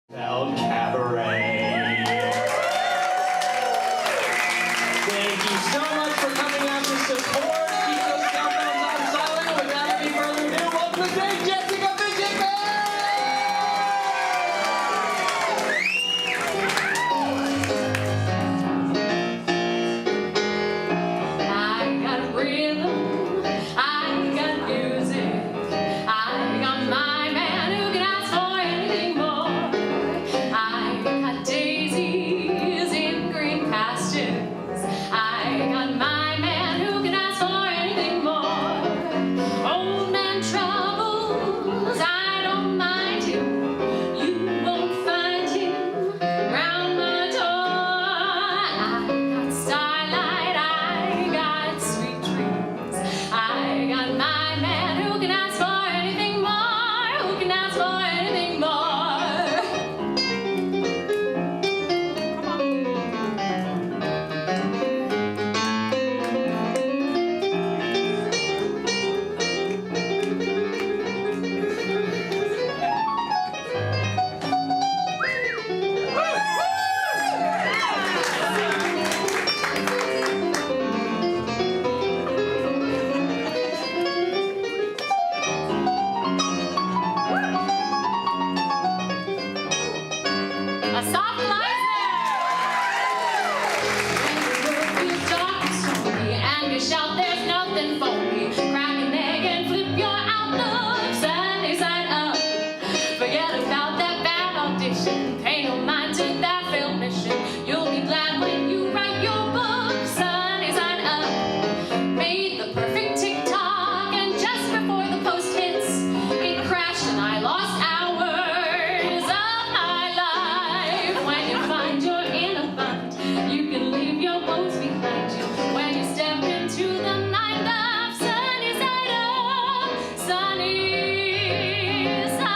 Cabaret. Thank you so much for coming out to support. Keep those cell phones on silent. Without any further ado, welcome to Dave Jessica Fishenfeld. I got rhythm, I got music, I got my man who can ask for anything more. I got daisies in green pastures, I got my man who can ask for anything more. Old man troubles, I don't mind him, you won't find him round my door. I got starlight, I got sweet dreams, I got my man who can ask for anything more, who can ask for anything more. A soft When the world feels dark and stormy and you shout there's nothing for me, crack an egg and flip your outlook sunny side up. Forget about that bad audition, pay no mind to that failed mission. You'll be glad when you write your book sunny side up. Made the perfect TikTok and just before the post hits, it crashed and I lost hours of my life. When you find you're in a bind, you can leave your woes behind you. When you step into the night of sunny side up, sunny side.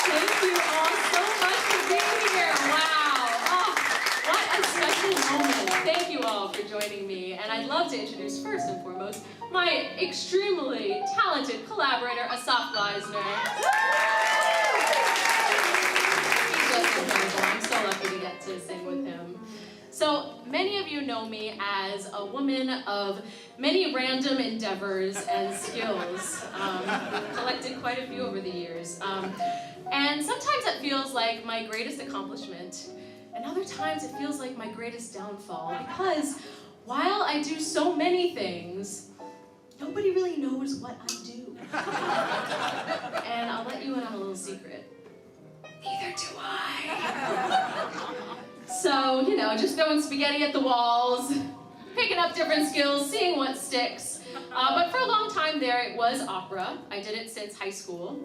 Thank you all so much for being here. Wow. Oh, what a special moment. Thank you all for joining me. And I'd love to introduce first and foremost my extremely talented collaborator, Asaf Leisner. He's just incredible. I'm so lucky to get to sing with him. So many of you know me as a woman of many random endeavors and skills. Collected quite a few over the years. And sometimes it feels like my greatest accomplishment, and other times it feels like my greatest downfall, because while I do so many things, nobody really knows what I do. And I'll let you in on a little secret. Neither do I. So, you know, just throwing spaghetti at the walls, picking up different skills, seeing what sticks. But for a long time there, it was opera. I did it since high school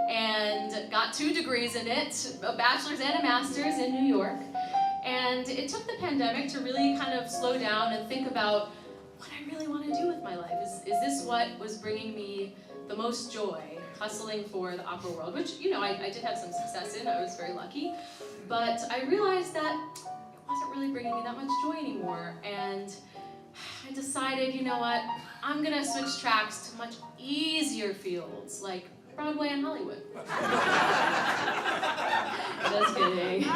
and got 2 degrees in it, a bachelor's and a master's in New York. And it took the pandemic to really kind of slow down and think about what I really want to do with my life. Is this what was bringing me the most joy, hustling for the opera world, which, you know, I did have some success in. I was very lucky. But I realized that it wasn't really bringing me that much joy anymore. And I decided, you know what, I'm gonna switch tracks to much easier fields, like Broadway and Hollywood. Just kidding.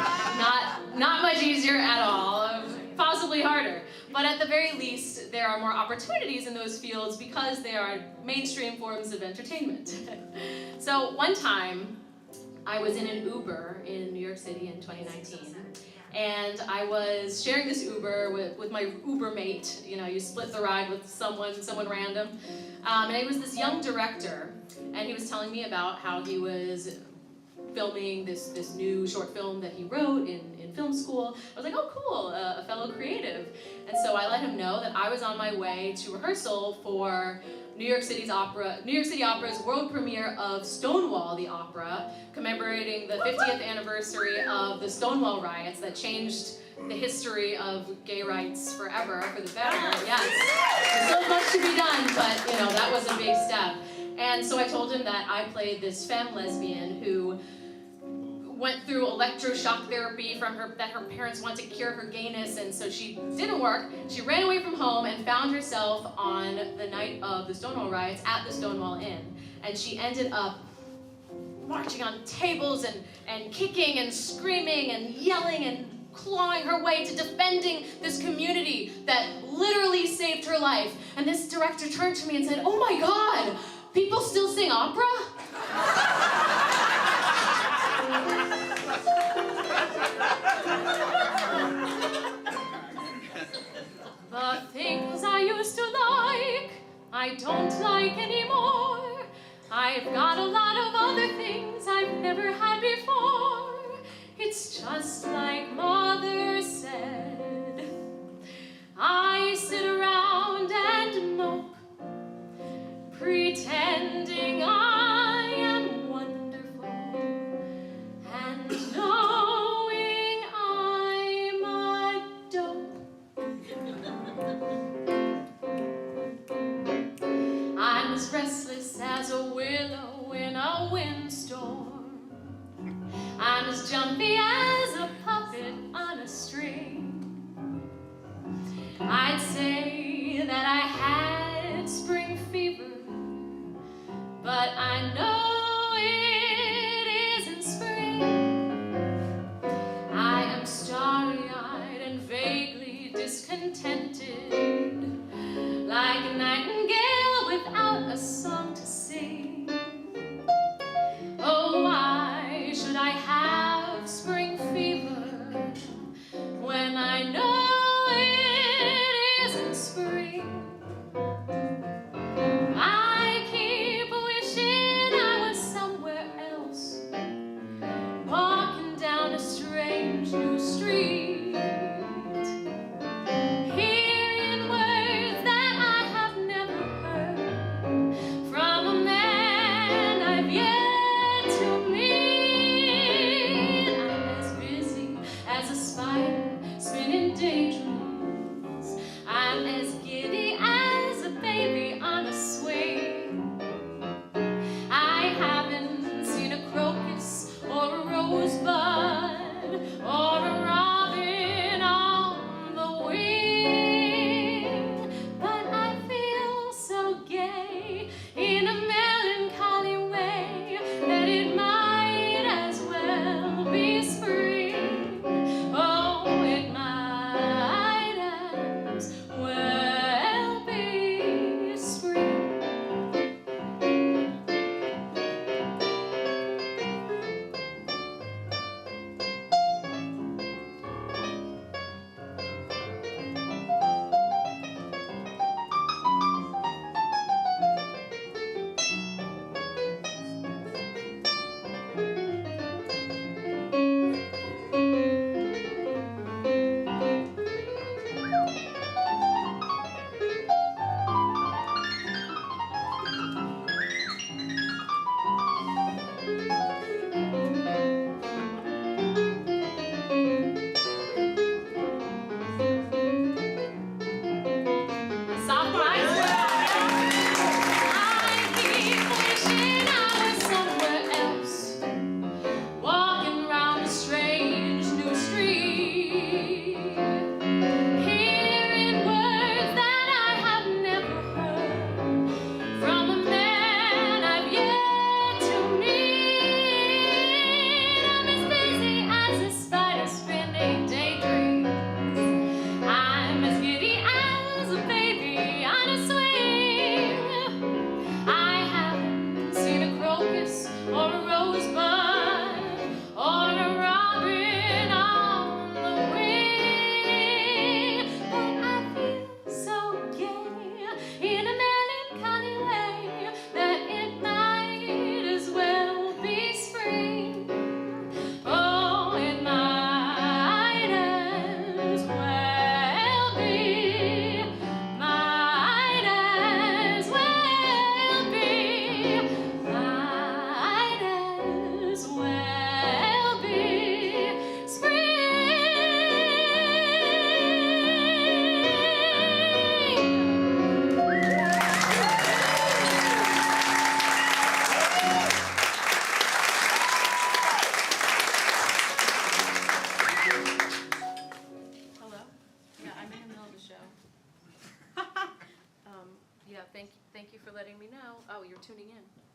Not much easier at all, possibly harder. But at the very least, there are more opportunities in those fields because they are mainstream forms of entertainment. So one time, I was in an Uber in New York City in 2019. And I was sharing this Uber with my Uber mate. You know, you split the ride with someone random. And it was this young director, and he was telling me about how he was filming this new short film that he wrote in film school. I was like, oh cool, a fellow creative. And so I let him know that I was on my way to rehearsal for New York City Opera's world premiere of Stonewall the Opera, commemorating the 50th anniversary of the Stonewall riots that changed the history of gay rights forever, for the better. Yes, there's so much to be done, but you know, that was a big step. And so I told him that I played this femme lesbian who went through electroshock therapy that her parents wanted to cure her gayness, and so she didn't work. She ran away from home and found herself on the night of the Stonewall riots at the Stonewall Inn. And she ended up marching on tables and kicking and screaming and yelling and clawing her way to defending this community that literally saved her life. And this director turned to me and said, "Oh my God, people still sing opera?" The things I used to like, I don't like anymore. I've got a lot of other things I've never had before. It's just like Mother said. I sit around and mope, pretending I am wonderful, and knowing I'm a dope. I'm as restless as a willow in a windstorm. I'm as jumpy as a puppet on a string. I'd say that I had spring fever, but I know it isn't spring. I am starry-eyed and vaguely discontented, like a nightingale without a song to sing. Oh, why should I have spring fever when I know it isn't spring? I keep wishing I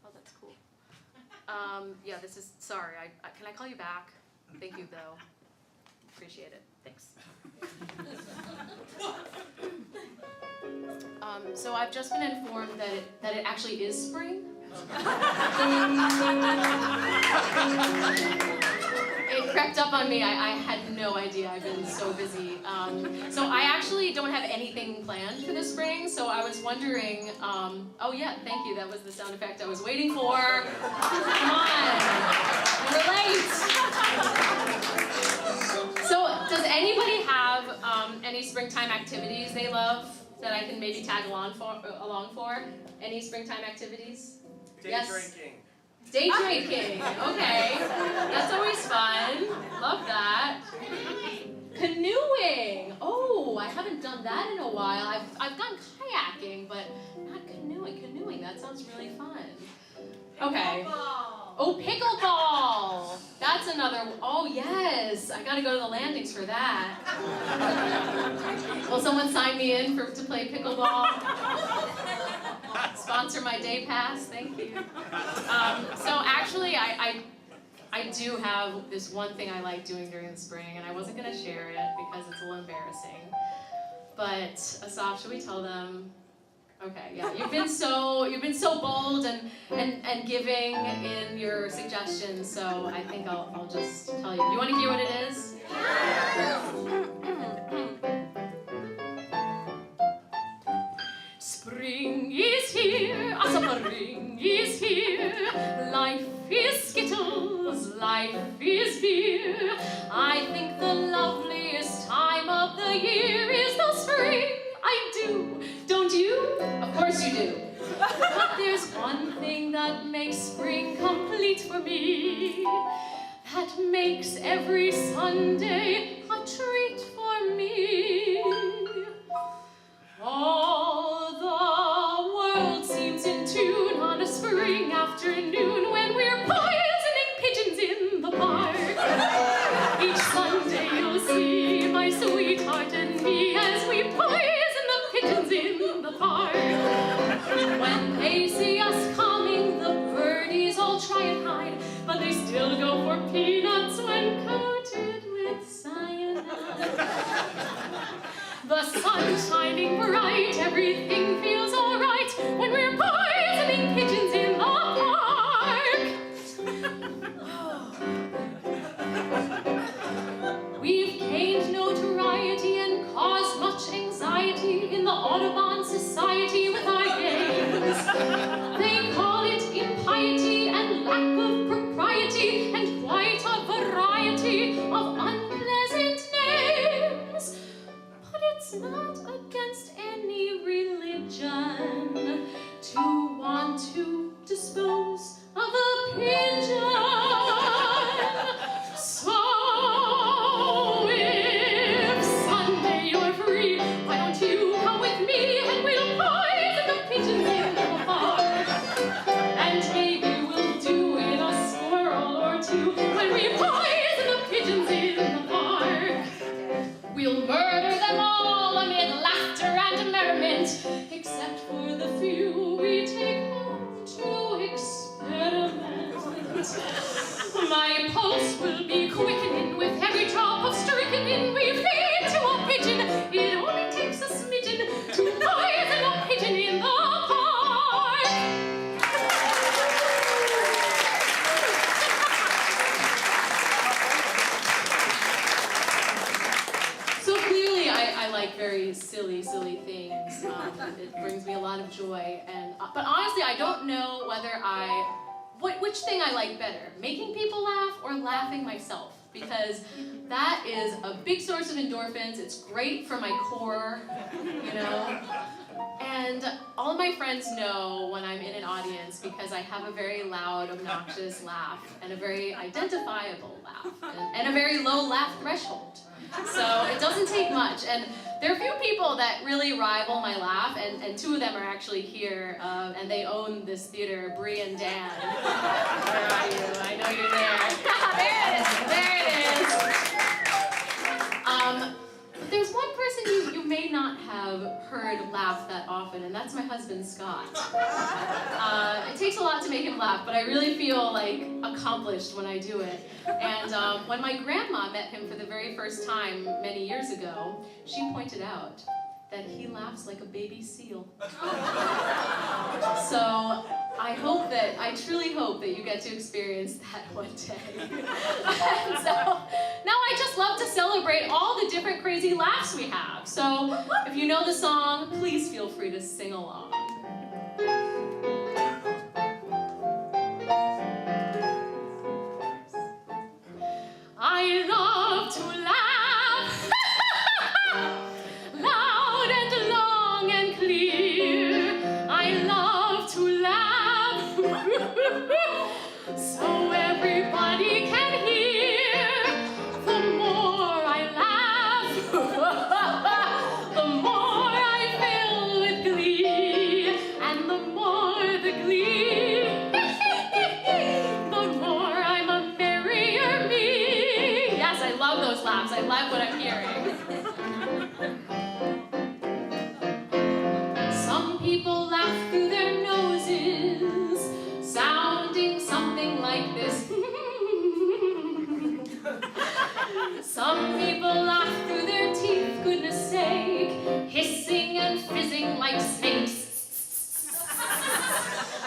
Oh, that's cool. Yeah, this is, sorry, can I call you back? Thank you, though. Appreciate it. Thanks. So I've just been informed that it actually is spring. It crept up on me. I had no idea. I've been so busy. So I actually don't have anything planned for this spring, so I was wondering, oh yeah, thank you. That was the sound effect I was waiting for. Come on. We're late. So does anybody have any springtime activities they love that I can maybe tag along for? Any springtime activities? Day drinking. Day drinking, okay. That's always fun. Love that. Canoeing. Oh, I haven't done that in a while. I've done kayaking, but not canoeing. Canoeing, that sounds really fun. Okay. Oh, pickleball. That's another, oh yes. I gotta go to the landings for that. Will someone sign me in to play pickleball? Sponsor my day pass, thank you. So actually, I do have this one thing I like doing during the spring, and I wasn't gonna share it because it's a little embarrassing. But Asaf, should we tell them? Okay, yeah, you've been so bold and giving in your suggestions, so I think I'll just tell you. Do you want to hear what it is? Spring is here, spring is here, life is skittles, life is beer. I think the loveliest time of the year is the spring. I do, don't you? Of course you do. But there's one thing that makes spring complete for me, that makes every Sunday a treat for me. All the world seems in tune on a spring afternoon when we're poisoning pigeons in the park. Each Sunday you'll see my sweetheart and me as we poison the pigeons in the park. When they see us coming, the birdies all try and hide, but they still go for peanuts when coated with cyanide. The sun shining bright, everything feels alright when we're poisoning pigeons in the park. We've gained notoriety and caused much anxiety in the Audubon Society with our games. They call it impiety and lack of propriety and quite a variety of unpleasant names. But it's not against any religion to want to dispose of a pigeon. So if Sunday you're free, why don't you come with me and we'll poison the pigeons in the park. And maybe we'll do it a squirrel or two when we poison the pigeons in the park. We'll murder them all amid laughter and merriment, except for the few we take home to experiment. My pulse will be quickening with every drop of strychnine we feed to a pigeon. It only takes a smidgen to poison a pigeon in the park. So clearly I like very silly things. It brings me a lot of joy. But honestly, I don't know whether which thing I like better, making people laugh or laughing myself, because that is a big source of endorphins. It's great for my core, you know. And all of my friends know when I'm in an audience because I have a very loud, obnoxious laugh and a very identifiable laugh and a very low laugh threshold. So it doesn't take much. And there are a few people that really rival my laugh, and two of them are actually here, and they own this theater, Bree and Dan. Where are you? I know you're there. There it is. But there's one person you may not have heard laugh that often. often, and that's my husband, Scott. It takes a lot to make him laugh, but I really feel like accomplished when I do it. And when my grandma met him for the very first time many years ago, she pointed out that he laughs like a baby seal. So I truly hope that you get to experience that one day. And so now I just love to celebrate all the different crazy laughs we have. So if you know the song, please feel free to sing along. I love to laugh loud and long and clear. I love to laugh so everybody can hear. The more I laugh, the more I fill with glee, and the more the glee, the more I'm a merrier me. Yes, I love those laughs. I love what I'm hearing. Some people laugh through their noses, sounding something like this. Some people laugh through their teeth, goodness sake, hissing and fizzing like snakes.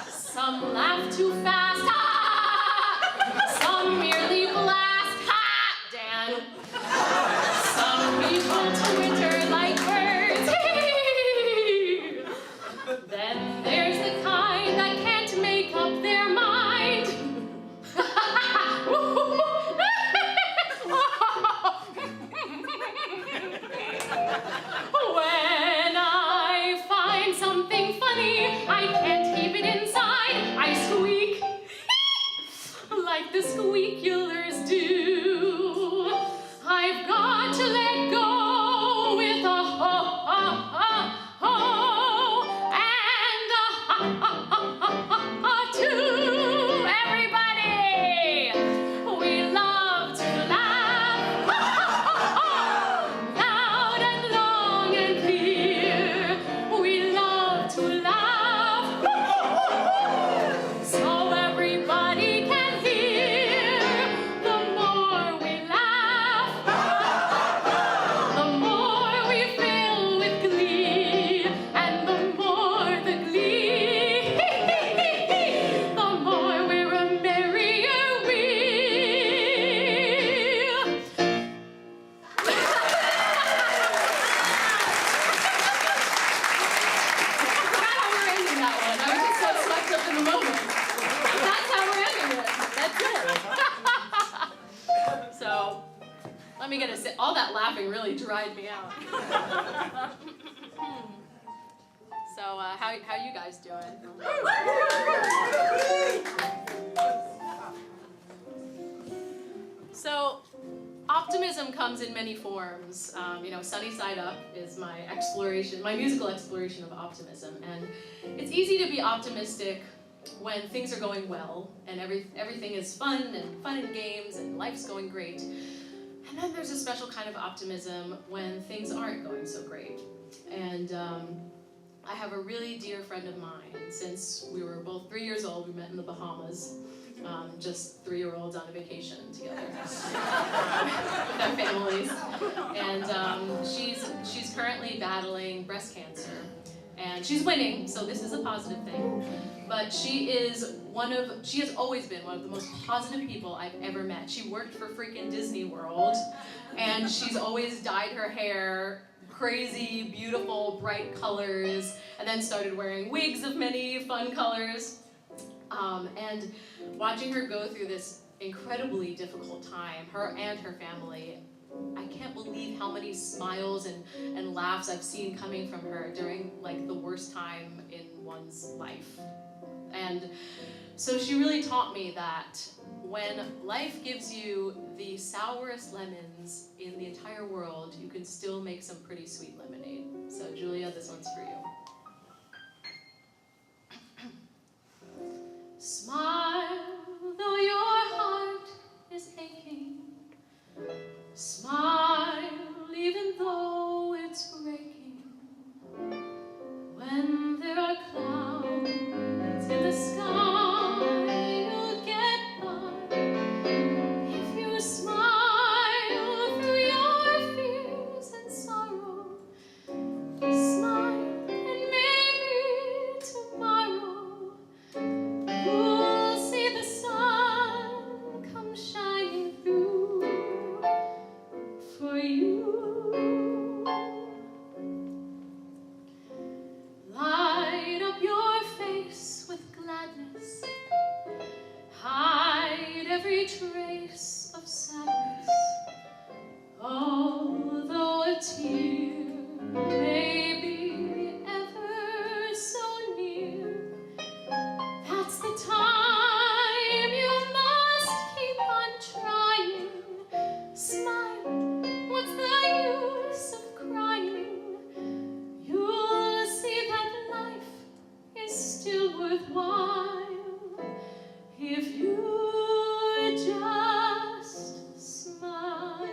Some laugh too fast, ha! Some merely blast, ha! Dan. Some people twitter like birds. Then there's the kind that can't make up their mind. When I find something funny, I can't keep it inside. I squeak like the squeakulars do. I've got to let go with a ho, ho, ho, ho, and a ha, ha, ha, ha, ha, too. Everybody, we love to laugh loud and long and clear. We love to laugh so everybody can hear. The more we laugh, the more we fill with glee, and the more the glee, the more we're a merrier we. Forgot how we're ending that one. I was just so swept up in the moment. That's how we're ending it. That's it. So, let me get a sip. All that laughing really dried me out. So, how you guys doing? So, optimism comes in many forms. Sunny Side Up is my musical exploration of optimism. And it's easy to be optimistic when things are going well and everything is fun and games and life's going great. And then there's a special kind of optimism when things aren't going so great. And I have a really dear friend of mine. Since we were both 3 years old, we met in the Bahamas. Just 3-year-olds on a vacation together with our families. And she's currently battling breast cancer. And she's winning, so this is a positive thing. But she has always been one of the most positive people I've ever met. She worked for freaking Disney World, and she's always dyed her hair crazy, beautiful, bright colors, and then started wearing wigs of many fun colors. And watching her go through this incredibly difficult time, her and her family, I can't believe how many smiles and laughs I've seen coming from her during the worst time in one's life. And so she really taught me that when life gives you the sourest lemons in the entire world, you can still make some pretty sweet lemonade. So Julia, this one's for you. Smile, though your heart is aching. Smile, even though it's breaking. When trace of sadness, although a tear may be ever so near. That's the time you must keep on trying. Smile, what's the use of crying? You'll see that life is still worthwhile if you just smile.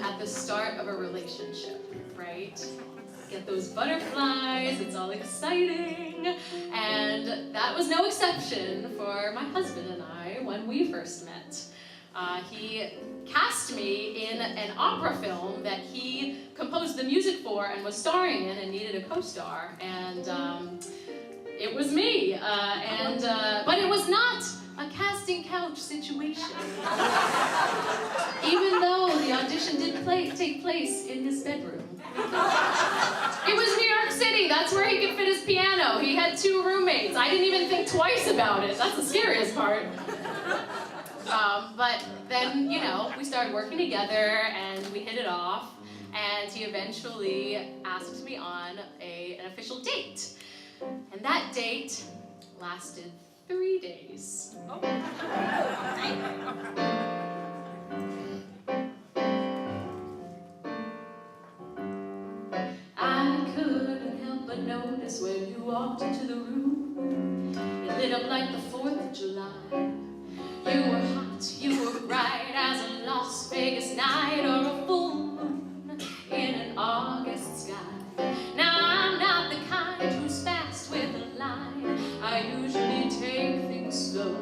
At the start of a relationship, right? Get those butterflies, it's all exciting, and that was no exception for my husband and I when we first met. He cast me in an opera film that he composed the music for and was starring in and needed a co-star, and it was me, but it was not a casting couch situation. Even though the audition did take place in his bedroom. It was New York City, that's where he could fit his piano. He had 2 roommates. I didn't even think twice about it. That's the scariest part. But then, you know, we started working together and we hit it off, and he eventually asked me on an official date. And that date lasted 3 days. Oh. I couldn't help but notice when you walked into the room. It lit up like the 4th of July. You were hot, you were bright as a Las Vegas night or a full moon in an August sky. Now I'm not the kind who's fast with a line. I usually take things slow.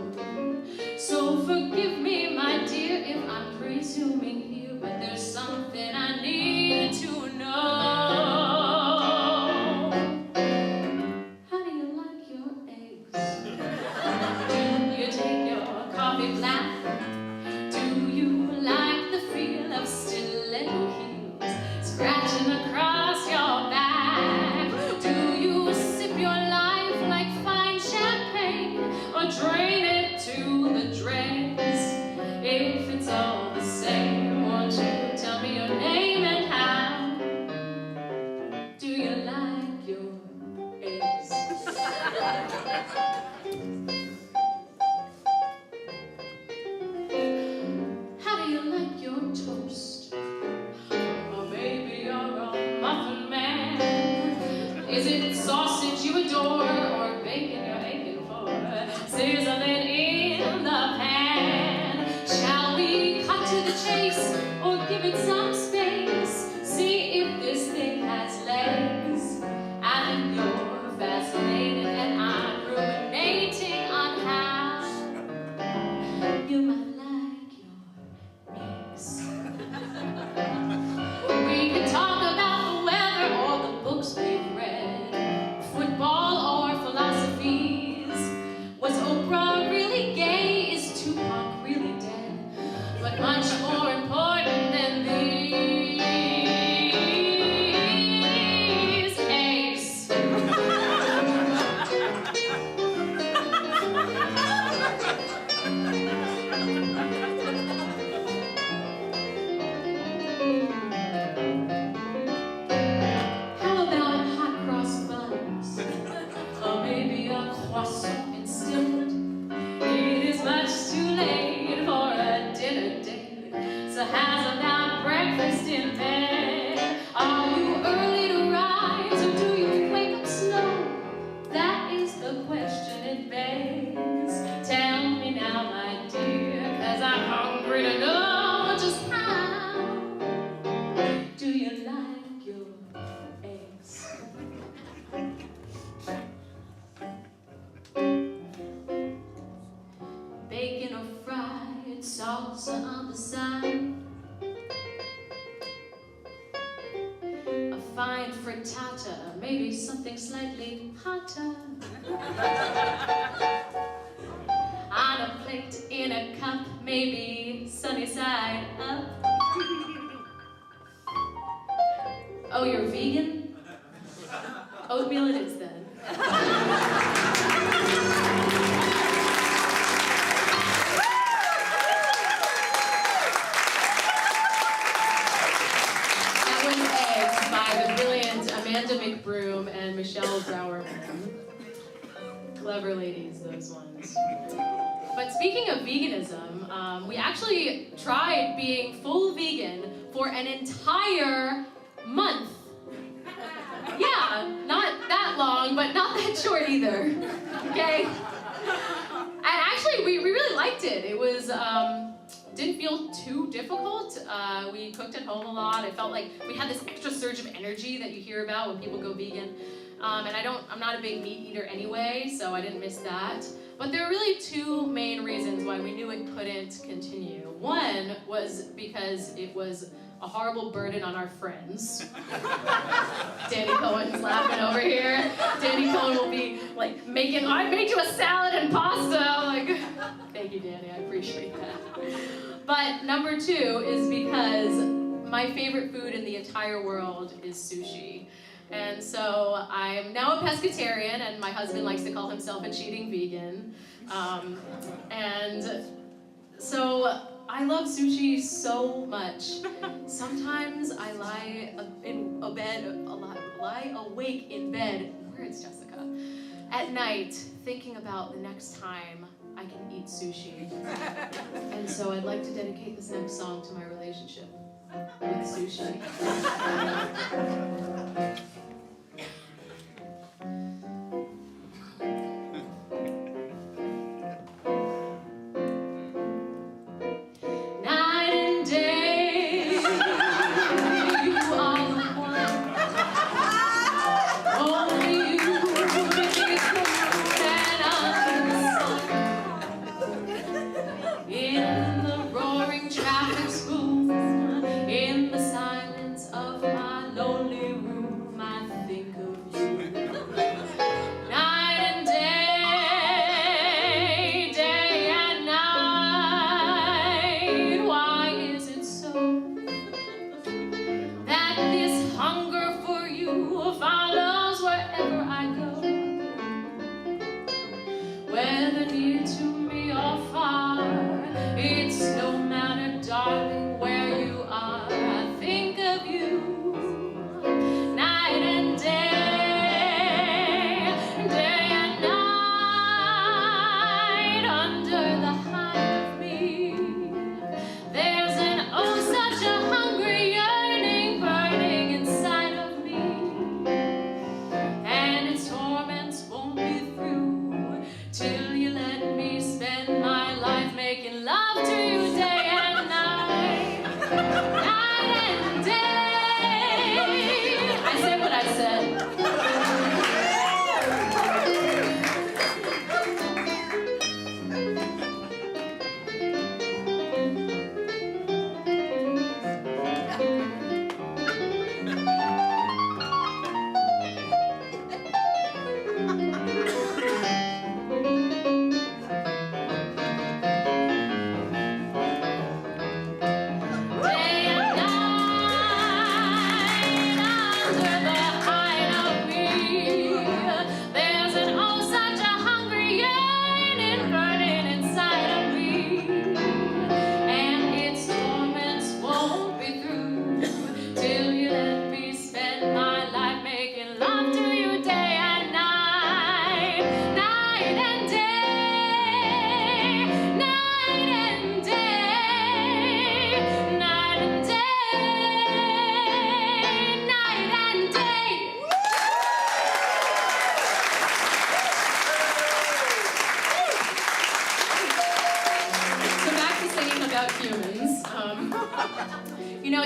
So forgive me, my dear, if I'm presuming here, but there's something I need to know. How do you like your eggs? Do you take your coffee black? Do you like the feel of stiletto heels scratching across your back? Do you sip your life like fine champagne or drain it to the dregs? If it's all the same, won't you tell me your name and how do you like your eggs? How do you like your toast? Or maybe you're a muffin man. Is it sausage you adore or bacon you're aching for? Sizzling in the pan. Shall we cut to the chase or give it some space? See if this thing has legs. I think you're fascinated and I'm ruminating on how you might like bacon or fried, salsa on the side, a fine frittata, maybe something slightly hotter, on a plate in a cup, maybe sunny side up. Oh, you're vegan? Oatmeal it is then. That was Eggs by the brilliant Amanda McBroom and Michelle Browerman. Clever ladies, those ones. But speaking of veganism, we actually tried being full vegan for an entire month. Yeah, not that long, but not that short either. Okay? And actually, we really liked it. It was, didn't feel too difficult. We cooked at home a lot. I felt like we had this extra surge of energy that you hear about when people go vegan. And I'm not a big meat eater anyway, so I didn't miss that. But there are really two main reasons why we knew it couldn't continue. One was because it was a horrible burden on our friends. Danny Cohen's laughing over here. Danny Cohen will be like I made you a salad and pasta. Like, thank you, Danny, I appreciate that. But number two is because my favorite food in the entire world is sushi. And so I'm now a pescatarian, and my husband likes to call himself a cheating vegan. And so I love sushi so much. Sometimes I lie awake in bed, where is Jessica? At night, thinking about the next time I can eat sushi. And so I'd like to dedicate this next song to my relationship with sushi.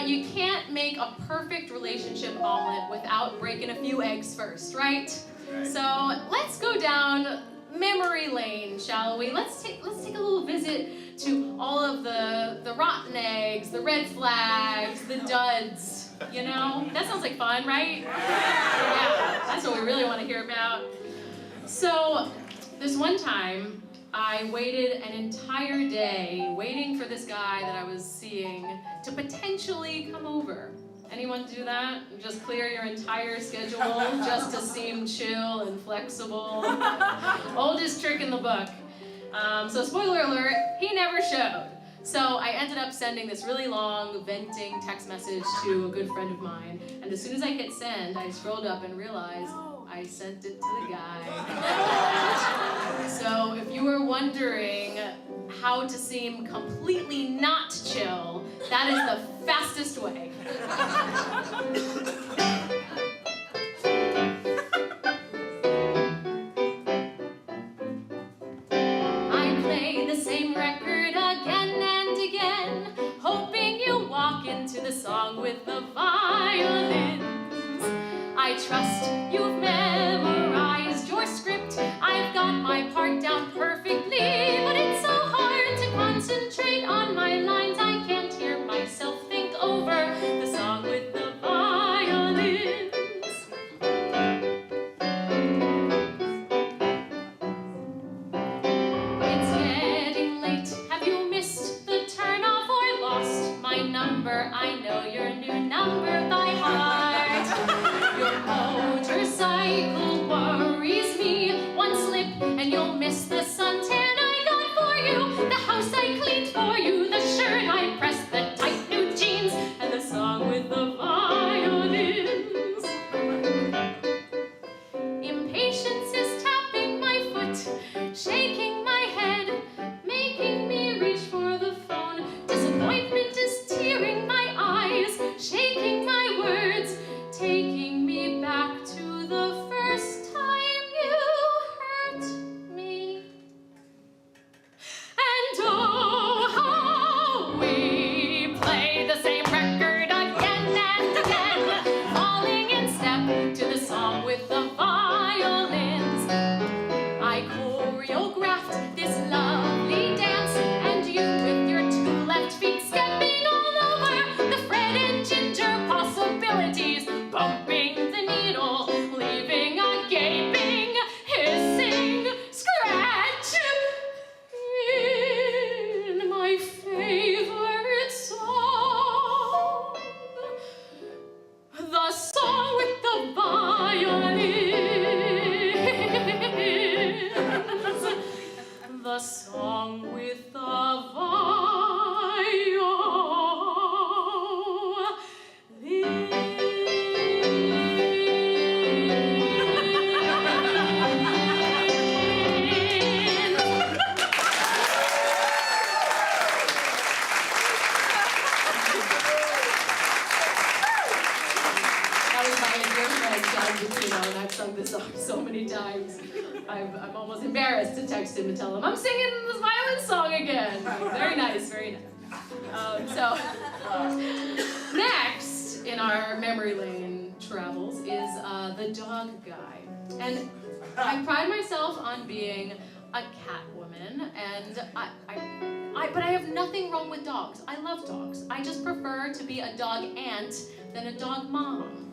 You can't make a perfect relationship omelet without breaking a few eggs first, right? So let's go down memory lane, shall we? Let's take a little visit to all of the rotten eggs, the red flags, the duds. You know, that sounds like fun, right? Yeah, that's what we really want to hear about. So, this one time, I waited an entire day waiting for this guy that I was seeing to potentially come over. Anyone do that? Just clear your entire schedule just to seem chill and flexible? Oldest trick in the book. So spoiler alert, he never showed. So I ended up sending this really long venting text message to a good friend of mine. And as soon as I hit send, I scrolled up and realized I sent it to the guy. So if you were wondering how to seem completely not chill, that is the fastest way. I play the same record again and again, hoping you walk into the song with the violins. I trust you've memorized your script. I've got my part down perfectly, but it's so hard to concentrate on my lines. I can't hear myself think over the song with the violins. It's getting late. Have you missed the turnoff or lost my number? I know your new number by heart. Your motorcycle worries me. One slip and you'll miss the suntan I got for you, the house I cleaned for you, the shirt I pressed, the tight new jeans, and the song with the violins. Impatience is tapping my foot, shaking my head, making me reach for the phone. Disappointment is tearing my eyes, shaking my words, taking me back to the first time you hurt me. And oh, we play the same record again and again, falling in step to the song with the violins. I choreographed this lovely dance, and you with your two left feet stepping all over the Fred and Ginger possibilities, bumping the needle, leaving a gaping, hissing scratch in my favorite song. The song with the violins. The song with the and I've sung this song so many times. I'm almost embarrassed to text him and tell him I'm singing this violin song again. Very nice, very nice. Next in our memory lane travels is the dog guy. And I pride myself on being a cat woman, and but I have nothing wrong with dogs. I love dogs. I just prefer to be a dog aunt than a dog mom.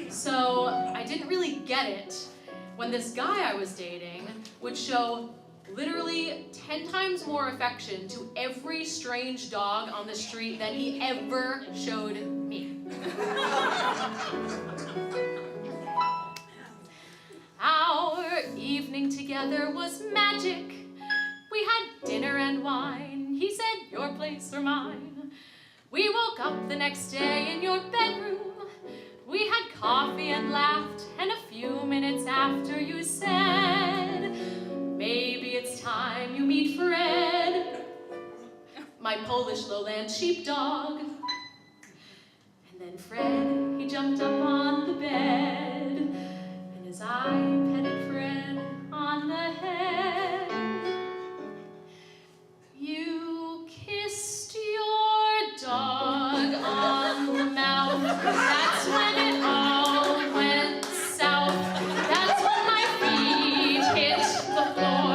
So I didn't really get it when this guy I was dating would show literally 10 times more affection to every strange dog on the street than he ever showed me. Our evening together was magic. We had dinner and wine. He said, your place or mine. We woke up the next day in your bedroom. We had coffee and laughed, and a few minutes after you said, maybe it's time you meet Fred, my Polish lowland sheepdog. And then Fred, he jumped up on the bed, and as I petted Fred on the head, you kissed your dog on the mouth. That's when it all went south. That's when my feet hit the floor.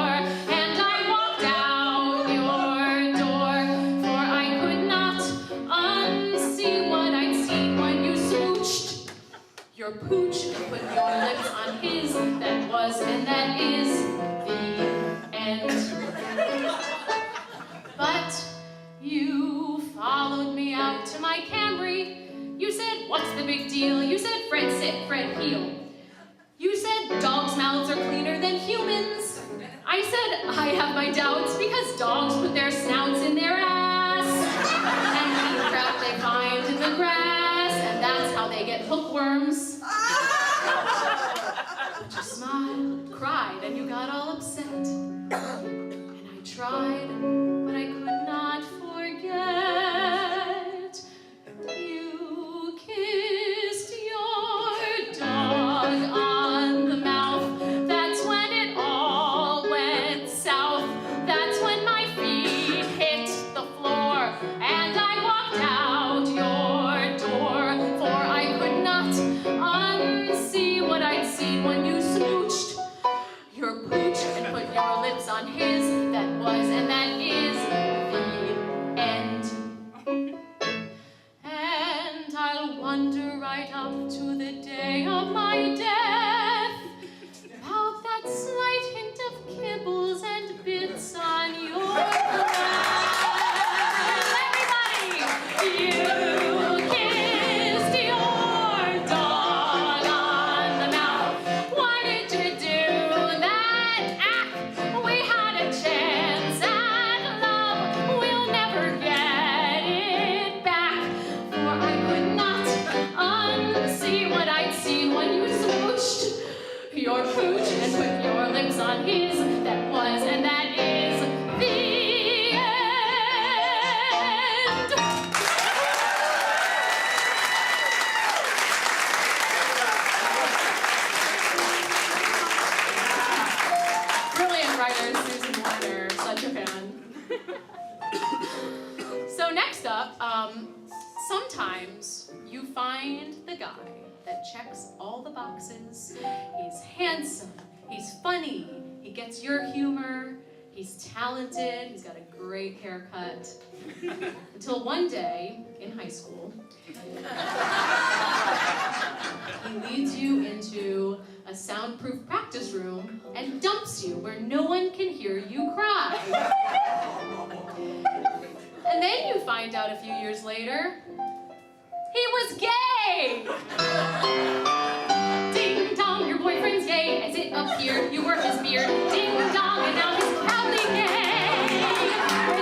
deal. You said Fred sit, Fred heel. You said dogs' mouths are cleaner than humans. I said I have my doubts because dogs put their snouts in their ass and eat crap they find in the grass, and that's how they get hookworms. But you smiled, cried, and you got all upset. And I tried, but I could not forget. You kissed your dog on the mouth. That's when it all went south. That's when my feet hit the floor and I walked out your door. For I could not unsee what I'd seen when you smooched your pooch and put your lips on his. That was and that is the end. And I'll wander right up to the day of my death about that slight hint of kibbles and bits on your breath. Everybody! You kissed your dog on the mouth. Why did you do that? We had a chance at love. We'll never get it back. For I could not unsee what I'd seen when you smooched your pooch and put your lips on his. That was and that is the end. Brilliant writer, Susan Warner, such a fan. So next up, sometimes you find the guy that checks all the boxes. He's handsome, he's funny, he gets your humor, he's talented, he's got a great haircut. Until one day, in high school, he leads you into a soundproof practice room and dumps you where no one can hear you cry. And then you find out a few years later, he was gay! Ding dong, your boyfriend's gay. As it appeared, you were his beard. Ding dong, and now he's proudly gay.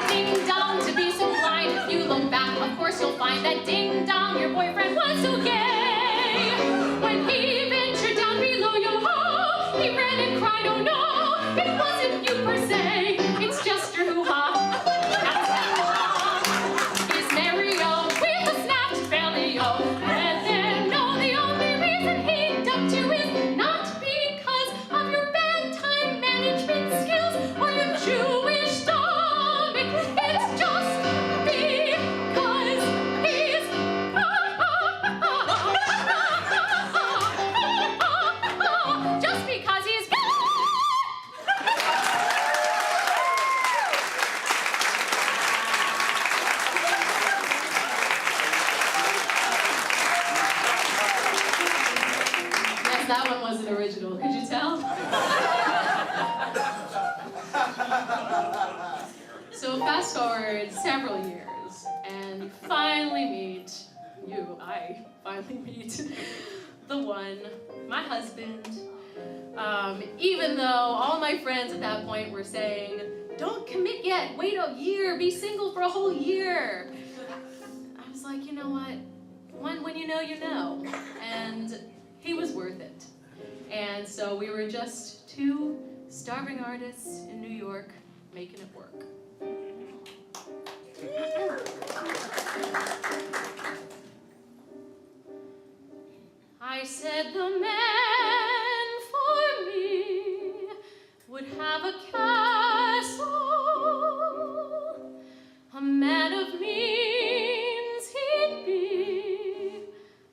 Ding dong, to be so blind. If you look back, of course you'll find that ding dong, your boyfriend was so gay. When he ventured down below, yo-ho, he ran and cried, oh no, it wasn't you per se, it's just your hoo-ha. That one wasn't original, could you tell? So fast forward several years, and finally I finally meet the one, my husband. Even though all my friends at that point were saying, don't commit yet, wait a year, be single for a whole year. I was like, you know what? When you know, you know. And he was worth it. And so we were just two starving artists in New York making it work. I said the man for me would have a castle, a man of means he'd be,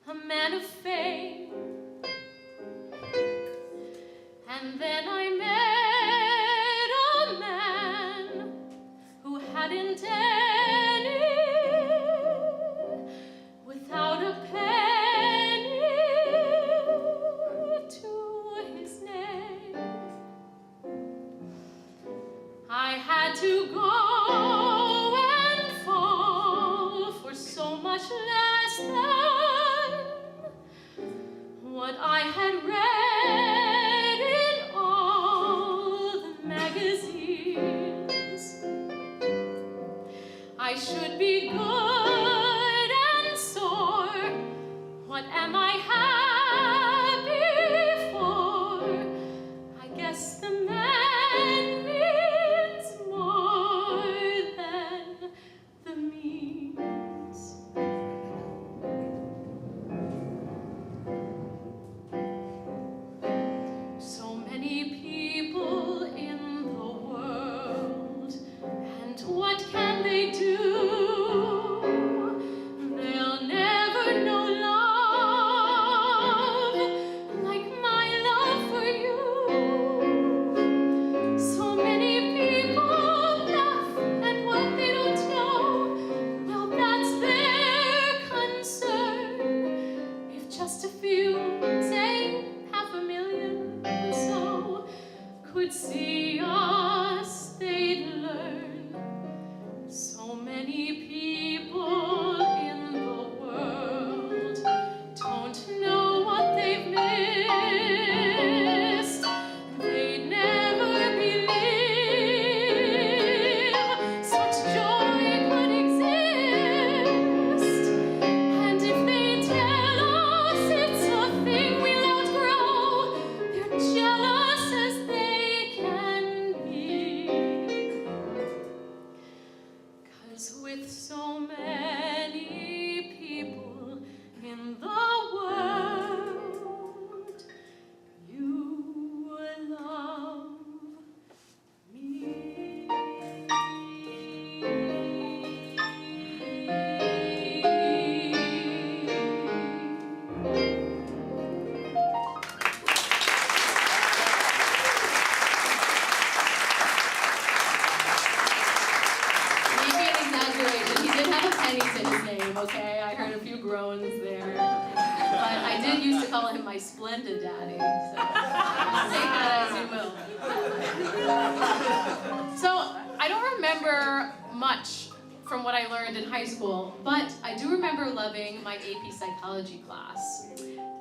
a man of fame. And then I met a man who hadn't any, without a penny to his name. I had to go and fall for so much less than I should be good and sore. What am I happy for? I guess the man means more than the means. So many people in the world, and what can they do? They'll never know love like my love for you. So many people laugh at what they don't know. Well, that's their concern. If just a few, say 500,000 or so, could see us, they'd learn. So many people in the world don't know what they've missed. They'd never believe such joy could exist. And if they tell us it's a thing we'll outgrow, they're jealous as they can be. 'Cause with so many people in the world, you love me. Maybe an exaggeration. He did have a penny to his name, okay? I heard a few groans there. But I did used to call him my splendid daddy, so take that as you will. So I don't remember much from what I learned in high school, but I do remember loving my AP psychology class.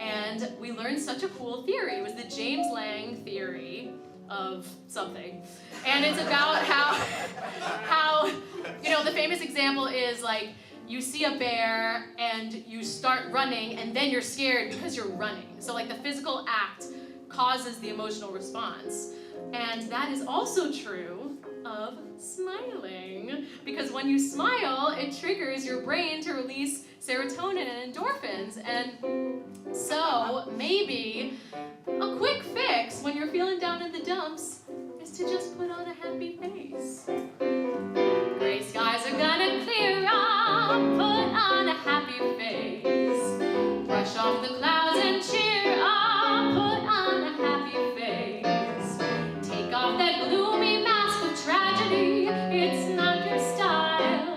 And we learned such a cool theory. It was the James Lang theory of something. And it's about how the famous example is like, you see a bear and you start running and then you're scared because you're running. So like the physical act causes the emotional response. And that is also true of smiling. Because when you smile, it triggers your brain to release serotonin and endorphins. And so maybe a quick fix when you're feeling down in the dumps is to just put on a happy face. Gray skies are gonna clear up, put on a happy face. Brush off the clouds and cheer up, put on a happy face. Take off that gloomy mask of tragedy, it's not your style.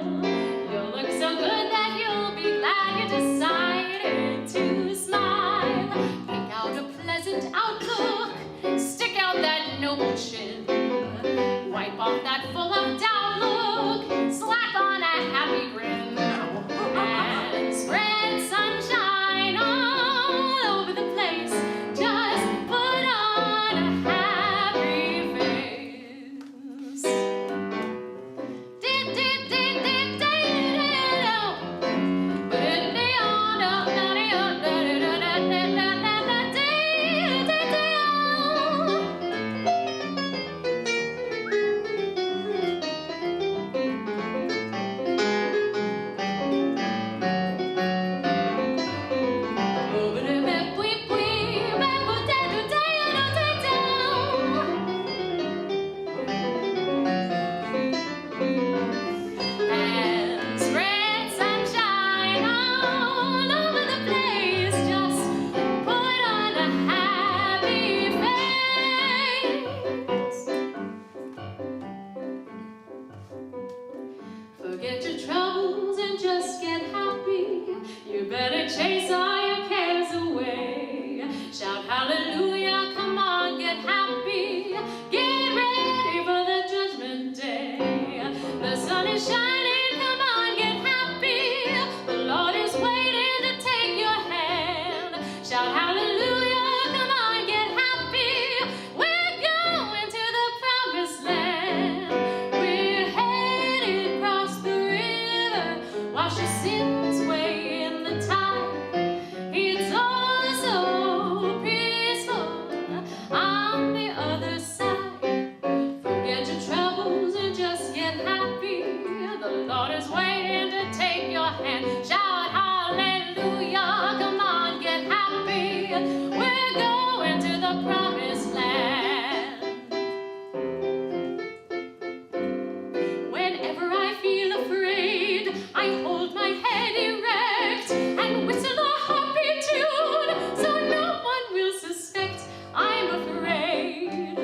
You'll look so good that you'll be glad you decided to smile. Pick out a pleasant outlook, stick out that noble chin. Wipe off that full of doubt look, slap on a happy grin, and spread sunshine all over the place. Just put on a happy face. Forget your troubles and just get happy. You better chase all your cares away. Shout hallelujah, come on, get happy. Get ready for the judgment day. The sun is shining, come on, get happy. The Lord is waiting to take your hand. Shout hallelujah, come on, get happy. We're going to the promised land. We're headed across the river. is waiting to take your hand. Shout hallelujah, come on, get happy. We're going to the promised land. Whenever I feel afraid, I hold my head erect and whistle a happy tune so no one will suspect I'm afraid.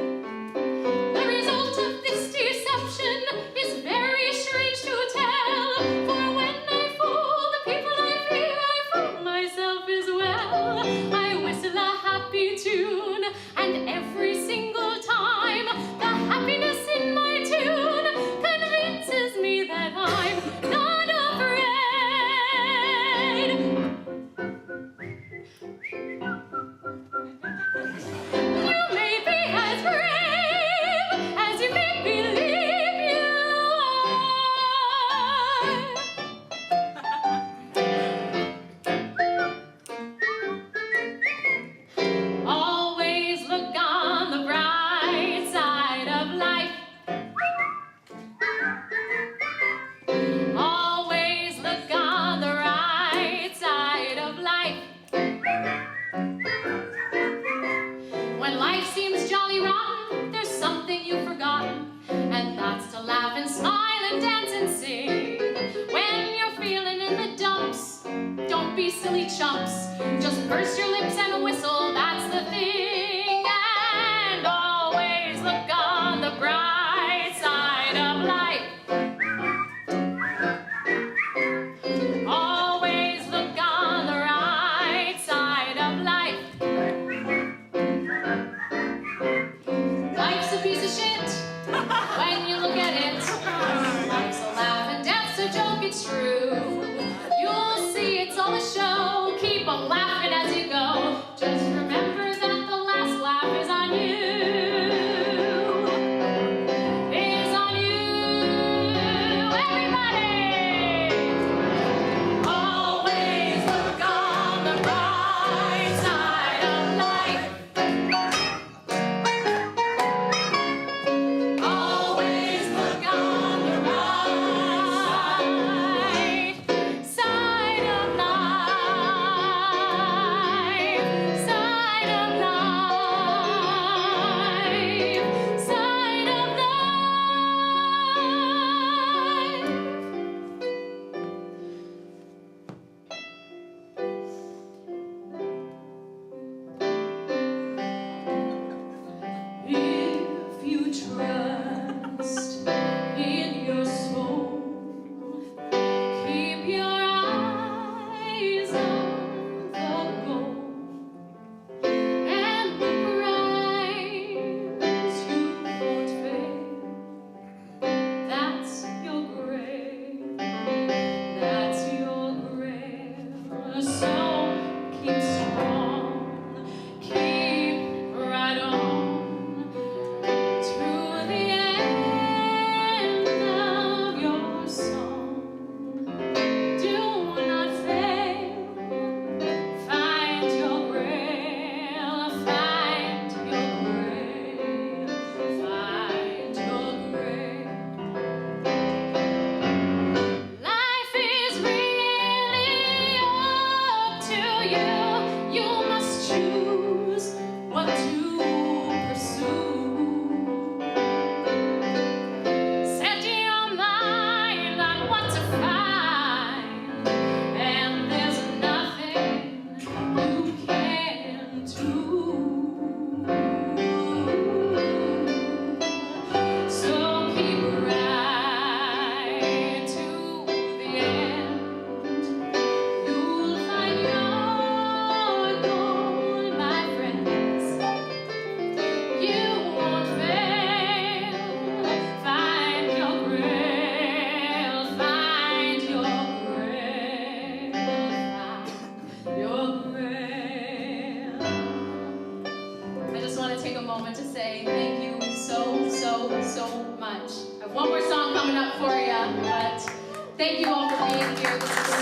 The result of this deception is very strange to tell, for when I fool the people I fear, I fool myself as well. I whistle a happy tune, and every single time the happiness in my tune convinces me that I'm not afraid. You may be as brave as you make believe you are. Always look on the bright side of life. Always look on the right side of life. When life seems jolly rotten, there's something you've forgotten, and that's to laugh and smile and dance and sing. When you're feeling in the dumps, don't be silly chumps. Just burst your lips and whistle, that's the thing. And always look on the bright side of life. Always look on the right side of life. Life's a piece of shit when you look at it. Life's a laugh and death's a joke, it's true. You'll see it's all a show. Keep on laughing as you go. Just remember that the last laugh is on you. Is on you, everybody. Always look on the bright side of life. Always look on the right side of life. Side of life. Side of life. If you trust in your soul, keep your eyes on the goal, and the prize you won't fail. That's your grail. That's your grail. So keep strong. Keep right on to the end of your song. Do not fail. Find your grail. Find your grail. Find your grail. Life is really up to you. You must choose what to pursue. Set your mind on what to find, and there's nothing you can do. So keep right to the end. You'll find your goal, my friends. You won't fail. Find your grail. Find your grail. Find your grail. I just want to take a moment to say thank you so, so, so much. I have one more song coming up for you, but thank you all for being here. This is so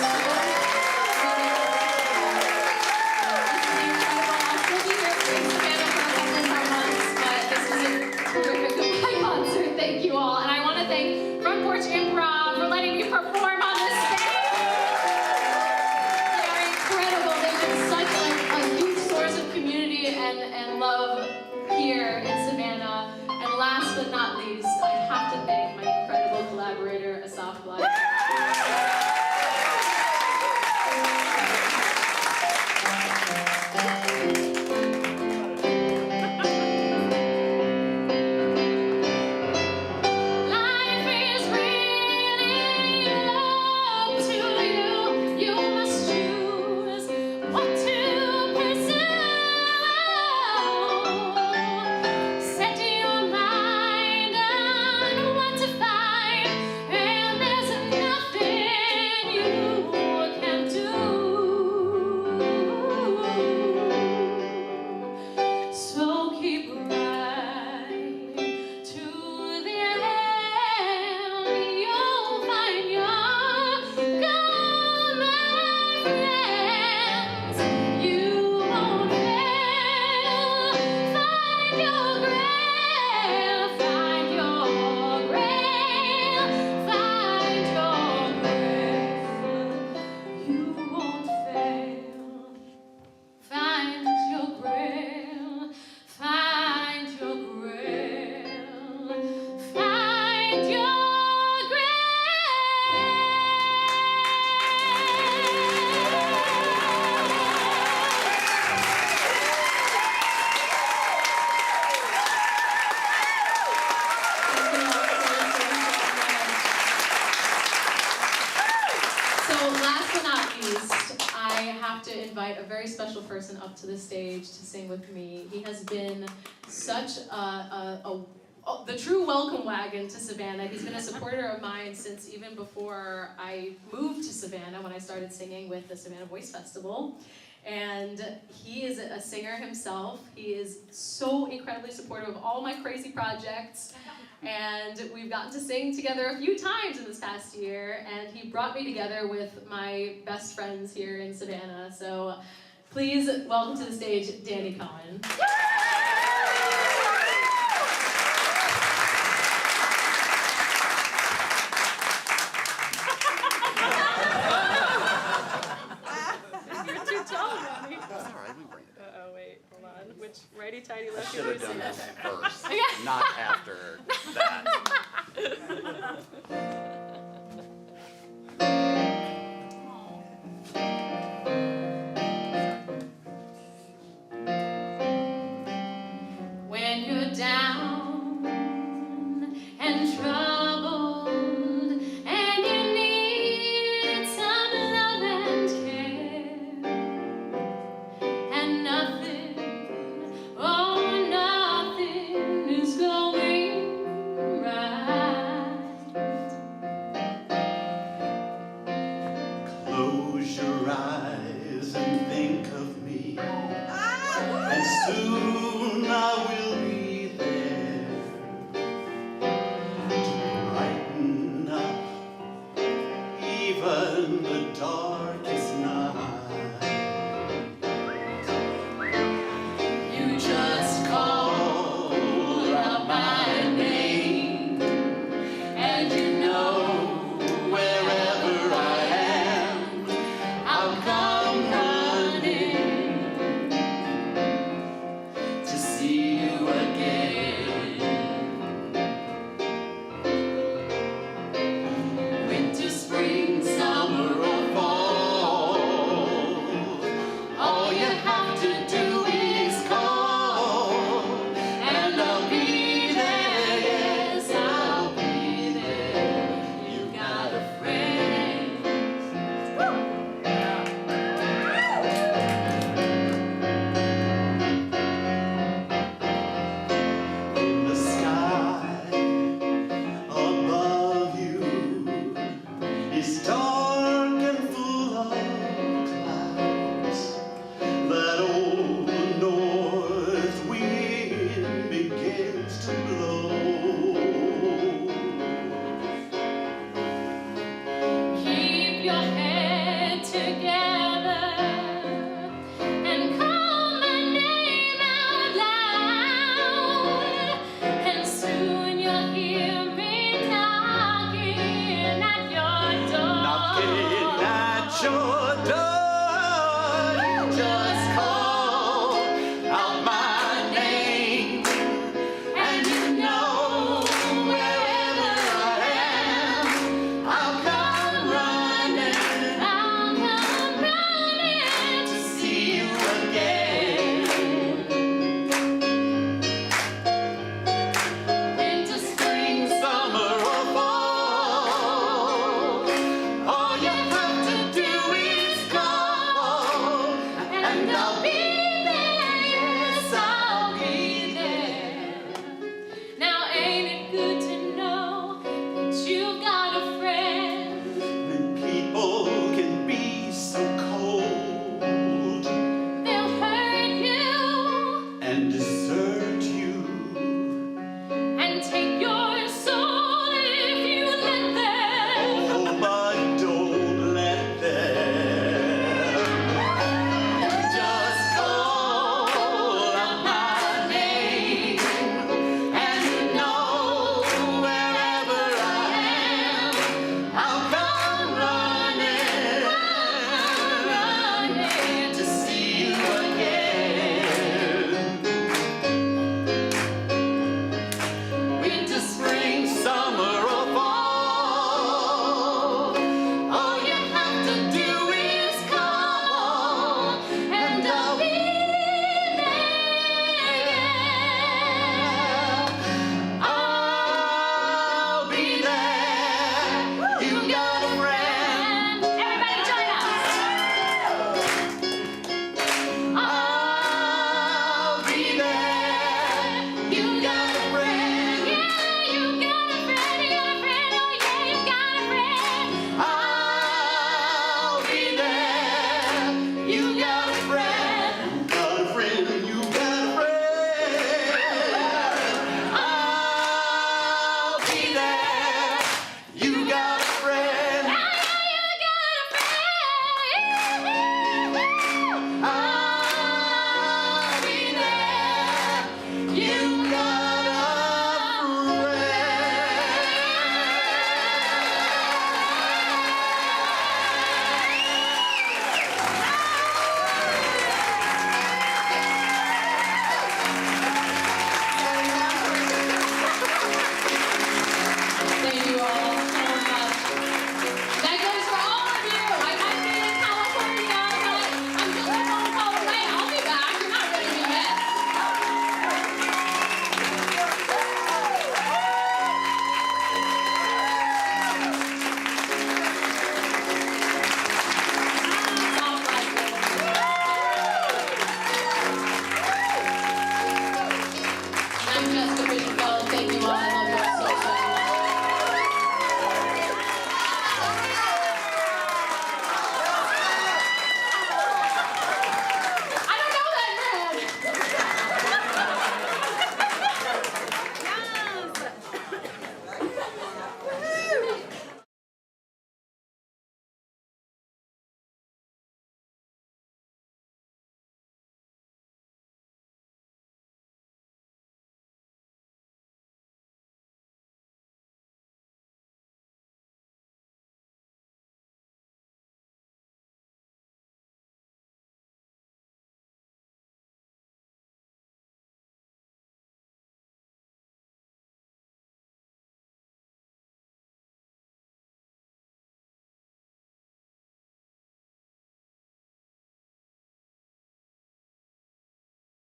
Thank you all, and I want to thank Front Porch Improv for letting me perform last but not least, I have to invite a very special person up to the stage to sing with me. He has been such the true welcome wagon to Savannah. He's been a supporter of mine since even before I moved to Savannah, when I started singing with the Savannah Voice Festival. And he is a singer himself. He is so incredibly supportive of all my crazy projects. And we've gotten to sing together a few times in this past year, and he brought me together with my best friends here in Savannah. So please welcome to the stage, Danny Cohen. You're too tall, Danny. It's all right, we bring it. Uh-oh, wait, hold on. Which righty tighty I lefty should have done loosey? this first, Yeah. not after that. When you're down and troubled and you need some love and care, and nothing, oh nothing is going right. Close your eyes and think of me, and soon I will be there to brighten up even the darkest night. You just call out my name, and you know wherever I am, I'll come running to see you again. Winter, spring, summer, or fall, all you have to do is call, and I'll be there, yes, I'll be there. You got a friend. The sky above you is dark and full of clouds. That old north wind begins to blow. Keep your head together and call my name out loud, and soon you'll hear me knocking at your door. Knocking at your door, you just call out my name, and you know wherever I am, I'll come running. I'll come running.